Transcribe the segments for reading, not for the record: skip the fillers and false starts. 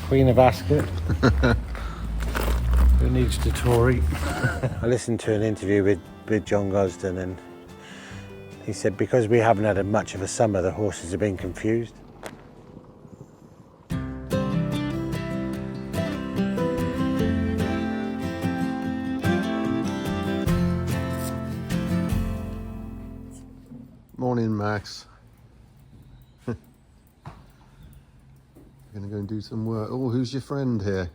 Queen of Ascot. Who needs Dettori? I listened to an interview with John Gosden, and he said because we haven't had much of a summer, the horses have been confused. Morning, Max. Gonna go and do some work. Oh, who's your friend here?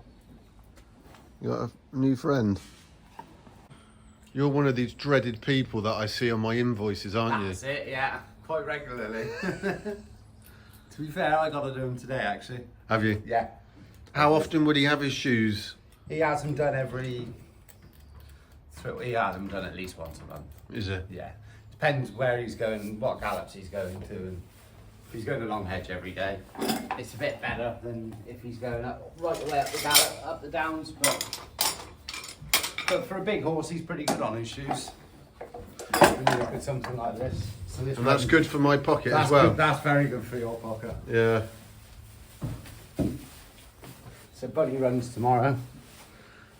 You got a new friend? You're one of these dreaded people that I see on my invoices, aren't you? That's it, yeah, quite regularly. To be fair, I got to do them today, actually. Have you? Yeah. How often would he have his shoes? He has them done he has them done at least once a month. Is it? Yeah. Depends where he's going, what gallops he's going to, and if he's going along hedge every day, it's a bit better than if he's going right the way up the gallop, up the downs, but for a big horse, he's pretty good on his shoes. When you look at something like this. So this And that's good for my pocket as well. Good, that's very good for your pocket. Yeah. So Buddy runs tomorrow.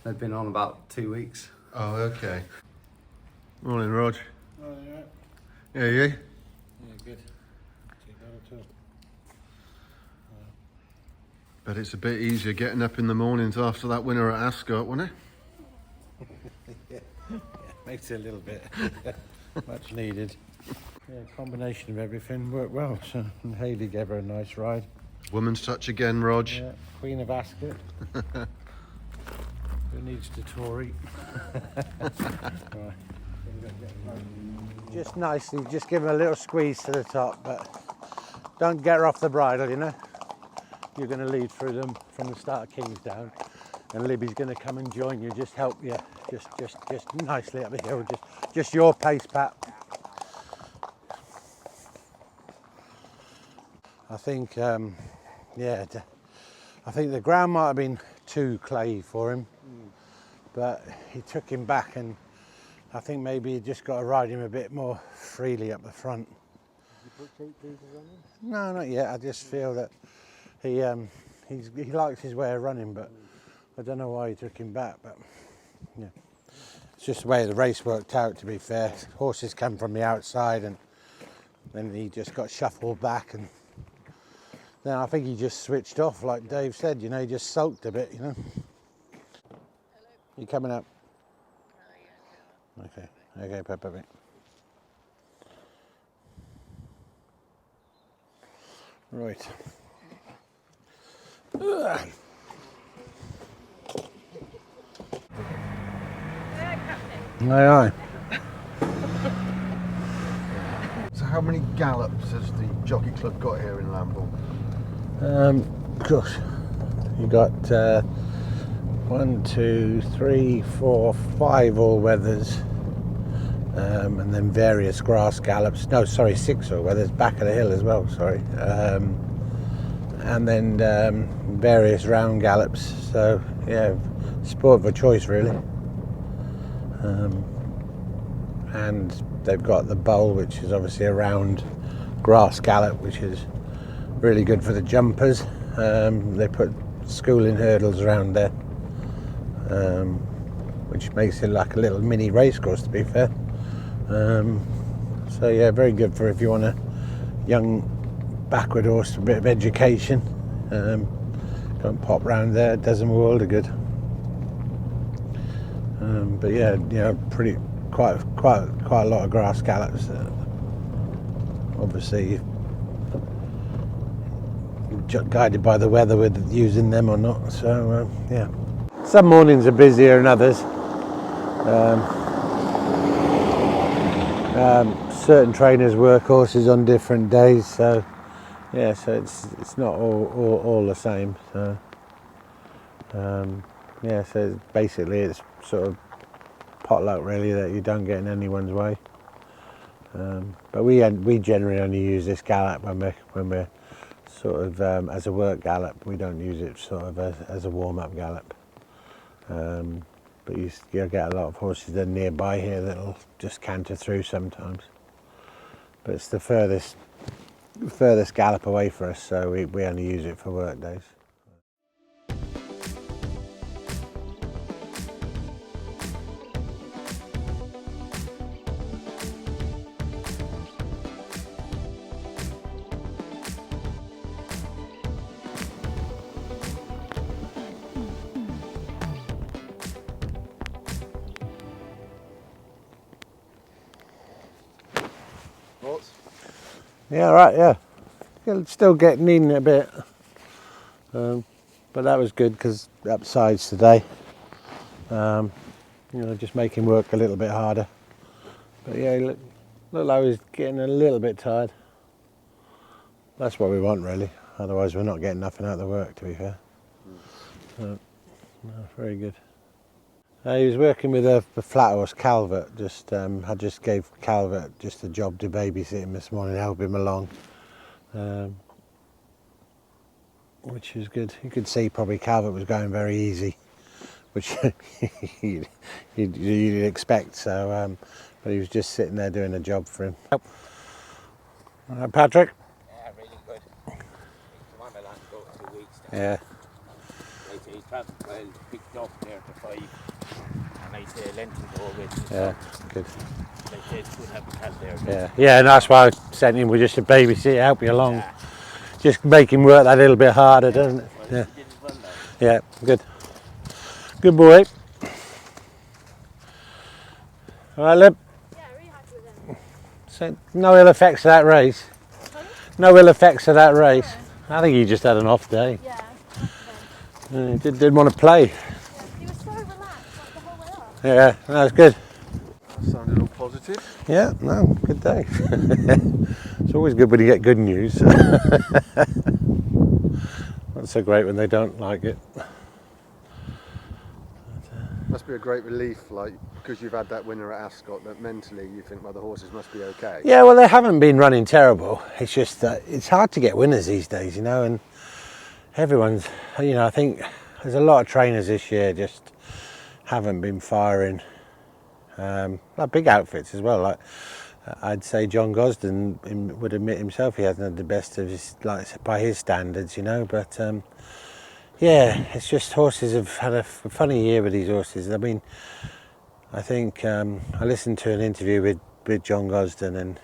They've been on about 2 weeks. Oh, okay. Morning, Rog. Oh, yeah. Yeah, you? Yeah, good. Too bad at all. Bet it's a bit easier getting up in the mornings after that winner at Ascot, wasn't it? Yeah, makes it a little bit much needed. Yeah, combination of everything worked well. So and Hayley gave her a nice ride. Woman's touch again, Rog. Yeah, Queen of Ascot. Who needs Dettori? Right. Just nicely, just give her a little squeeze to the top, but don't get her off the bridle, you know. You're going to lead through them from the start of Kingsdown, and Libby's going to come and join you, just help you, just nicely up the hill, just your pace, Pat. I think, yeah, I think the ground might have been too clayey for him, but he took him back, and I think maybe you just got to ride him a bit more freely up the front. Did you put cheap pieces on him? No, not yet. I just feel that he likes his way of running, but I don't know why he took him back. But yeah, it's just the way the race worked out. To be fair, horses come from the outside, and then he just got shuffled back, and then I think he just switched off, like Dave said. You know, he just sulked a bit. You know. You coming up? Okay, okay, Pepper. Right. Ugh. Aye, aye. So how many gallops has the Jockey Club got here in Lambourne? Gosh, you got 1, 2, 3, 4, 5 all-weathers, and then various grass gallops. No, sorry, 6 all-weathers, back of the hill as well, sorry. And then various round gallops. So, yeah, sport of a choice, really. And they've got the Bull, which is obviously a round grass gallop, which is really good for the jumpers. They put schooling hurdles around there, which makes it like a little mini racecourse, to be fair. So yeah, very good for if you want a young backward horse, a bit of education. Go and pop round there, it does them a world of good. But yeah, you know, quite a lot of grass gallops. Obviously, guided by the weather with using them or not. So yeah, some mornings are busier than others. Certain trainers work horses on different days, so yeah, so it's not all the same. So yeah, so basically it's sort of potluck really, that you don't get in anyone's way. But we generally only use this gallop when we're sort of as a work gallop. We don't use it sort of as a warm-up gallop. But you'll get a lot of horses that are nearby here that'll just canter through sometimes. But it's the furthest gallop away for us, so we only use it for work days. Yeah, right, yeah. Still needing it a bit. But that was good because upsides today. Just making work a little bit harder. But yeah, look like he's getting a little bit tired. That's what we want, really. Otherwise, we're not getting nothing out of the work, to be fair. No, very good. He was working with a flat horse, Calvert. I just gave Calvert just a job to babysit him this morning, help him along, which was good. You could see probably Calvert was going very easy, which you'd expect. So, but he was just sitting there doing a job for him. All right, Patrick. Yeah, really good. He's come on the last 2 weeks now. Yeah. He's traveled well, picked up there to 5. And I say length to go with. Yeah, good. Like they could have a cat there. Yeah, and that's why I sent him with just a babysit, help you along. Just make him work that little bit harder, doesn't it? Well, Yeah. he did well now. Yeah, good. Good boy. All right, Lib. Yeah, really happy with him. So, no ill effects of that race. Sorry? No ill effects of that race. I think he just had an off day. Yeah. He didn't want to play. He was so relaxed like the whole way up. Yeah, that was good. That sounded all positive. Yeah, no, good day. It's always good when you get good news. Not so great when they don't like it. Must be a great relief, like, because you've had that winner at Ascot, that mentally you think, well, the horses must be okay. Yeah, well, they haven't been running terrible. It's just that it's hard to get winners these days, and everyone's, I think there's a lot of trainers this year just haven't been firing. Like big outfits as well. Like I'd say John Gosden would admit himself he hasn't had the best of his, like by his standards, But yeah, it's just horses have had a funny year with these horses. I mean, I think I listened to an interview with John Gosden, and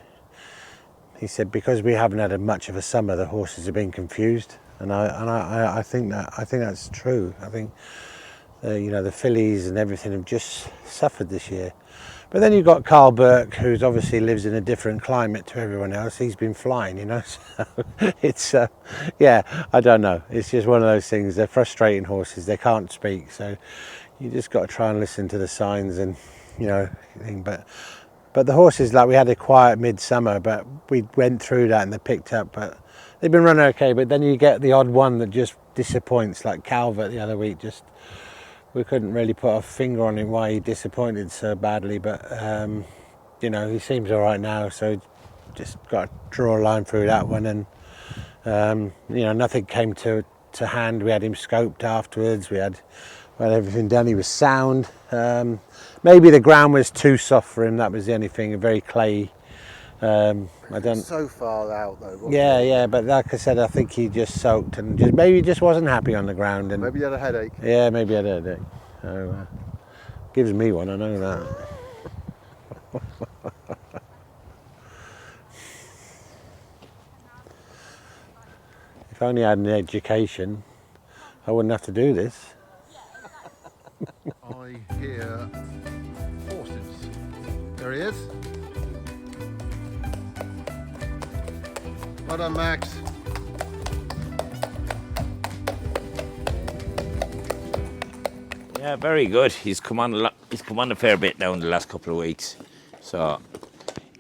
he said because we haven't had much of a summer, the horses have been confused, and I think that's true. I think the fillies and everything have just suffered this year. But then you've got Carl Burke, who's obviously lives in a different climate to everyone else. He's been flying, So it's, yeah, I don't know. It's just one of those things. They're frustrating horses. They can't speak. So you just got to try and listen to the signs and, But the horses, like we had a quiet midsummer, but we went through that and they picked up. But they've been running okay. But then you get the odd one that just disappoints, like Calvert the other week. We couldn't really put a finger on him why he disappointed so badly, but he seems all right now, so just got to draw a line through that one, and nothing came to hand. We had him scoped afterwards. We had everything done. He was sound. Maybe the ground was too soft for him. That was the only thing. Very clayey. So far out though. Wasn't Yeah, it? yeah, but like I said, I think he just soaked and maybe just wasn't happy on the ground, and Maybe he had a headache. yeah, maybe I had a headache. So, gives me one, I know that. If only I had an education, I wouldn't have to do this. I hear horses. There he is. Well done, Max. Yeah, very good. He's come on a lot. He's come on a fair bit now in the last couple of weeks, so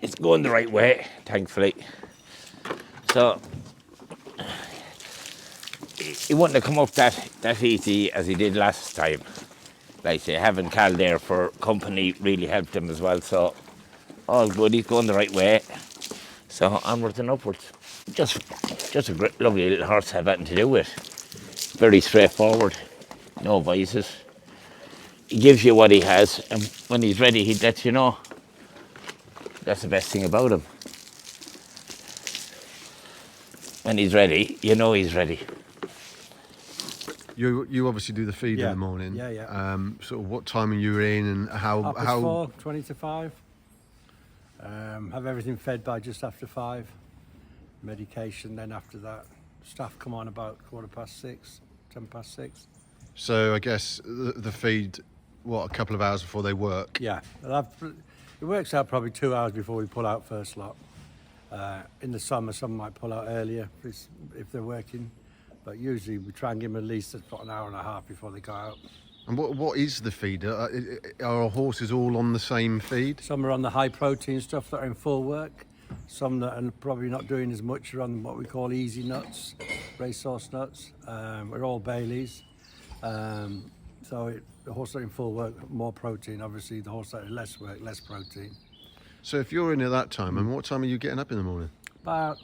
it's going the right way, thankfully. So he wouldn't have come up that easy as he did last time. Like I say, having Cal there for company really helped him as well. So all good. He's going the right way. So onwards and upwards. Just a great, lovely little horse to have anything to do with. Very straightforward. No vices. He gives you what he has, and when he's ready, he lets you know. That's the best thing about him. When he's ready, you know he's ready. You obviously do the feed in Yeah. the morning. Yeah. Sort of what time are you in and how 4, 20 to 5. Have everything fed by just after 5. Medication, then after that, staff come on about 6:15, 6:10. So I guess the feed, a couple of hours before they work. Yeah, it works out probably 2 hours before we pull out first lot. In the summer, some might pull out earlier if they're working, but usually we try and give them at least about an hour and a half before they go out. And what is the feed? Are our horses all on the same feed? Some are on the high protein stuff that are in full work. Some that are probably not doing as much are on what we call easy nuts, racehorse nuts. We're all Baileys. The horse that are in full work, more protein. Obviously, the horse that are less work, less protein. So if you're in at that time, and what time are you getting up in the morning? About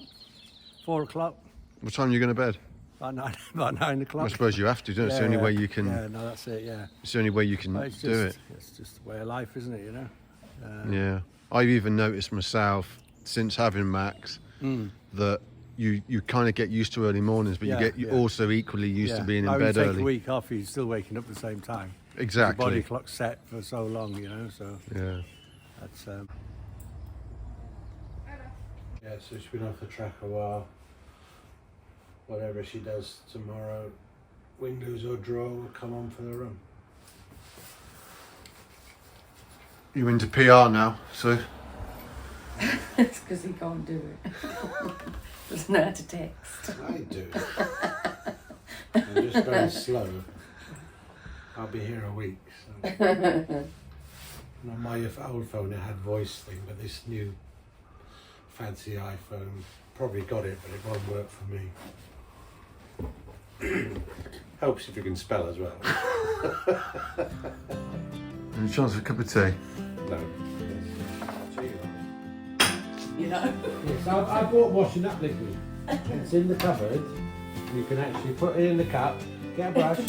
4 o'clock. What time are you going to bed? About 9 o'clock. I suppose you have to, don't you? It's the only way you can. Yeah, no, that's it. Yeah. It's the only way you can But it's do just, it. It's just the way of life, isn't it? You know. Yeah, I've even noticed myself since having Max that you kind of get used to early mornings, but you also equally used to being in bed take early. a week off, you're still waking up at the same time. Exactly. Your body clock's set for so long, you know. So Yeah. that's. Yeah, so she's been off the track a while. Whatever she does tomorrow, windows or draw, will come on for the run. You into PR now, so It's because he can't do it. Doesn't know how to text. I do. I'm just very slow. I'll be here a week. So. And on my old phone it had voice thing, but this new fancy iPhone probably got it, but it won't work for me. Helps if you can spell as well. any chance of a cup of tea? No. You know? Yes, I bought washing up liquid. It's in the cupboard. You can actually put it in the cup, get a brush,